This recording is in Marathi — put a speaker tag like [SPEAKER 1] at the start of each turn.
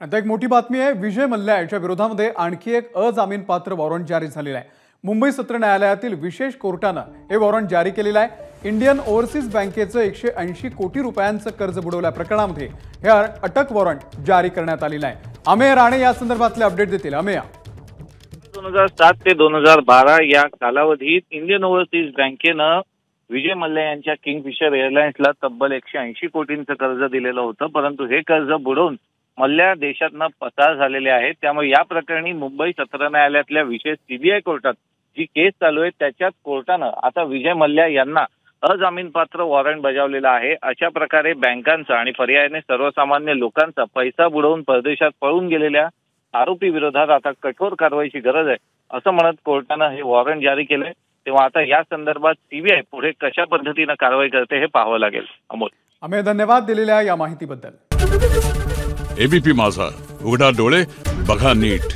[SPEAKER 1] आता एक मोठी बातमी आहे। विजय मल्ल्या यांच्या विरोधामध्ये आणखी एक अजामीनपात्र वॉरंट जारी झालेला आहे। मुंबई सत्र न्यायालयातील विशेष कोर्टाने हे वॉरंट जारी केलेलं आहे। इंडियन ओव्हरसीज बँकेचं 180 कोटी रुपयांचं कर्ज बुडवल्या प्रकरणामध्ये हे अटक वॉरंट जारी करण्यात आलेलं आहे। अमेय राणे या संदर्भातले अपडेट देतील। अमेय,
[SPEAKER 2] 2007 ते 2012 या कालावधीत इंडियन ओव्हरसीज बँकेनं विजय मल्ल्या यांच्या किंगफिशर एअरलाइन्सला तब्बल 180 कोटींचं कर्ज दिलेलं होतं, परंतु हे कर्ज बुडवून मल्ल्या देशातनं पसार झालेले आहेत। त्यामुळे या प्रकरणी मुंबई सत्र न्यायालयातल्या विशेष सीबीआय कोर्टात जी केस चालू आहे त्याच्यात कोर्टानं आता विजय मल्ल्या यांना अजामीनपात्र वॉरंट बजावलेला आहे। अशा प्रकारे बँकांचा आणि पर्यायाने सर्वसामान्य लोकांचा पैसा बुडवून परदेशात पळून गेलेल्या आरोपी विरोधात आता कठोर कारवाईची गरज आहे असं म्हणत कोर्टानं हे वॉरंट जारी केलंय। तेव्हा आता या संदर्भात सीबीआय पुढे कशा पद्धतीने कारवाई करते हे पाहावं लागेल।
[SPEAKER 1] अमेय, धन्यवाद दिलेल्या या माहितीबद्दल।
[SPEAKER 3] एबीपी माझा, उघडा डोळे बघा नीट।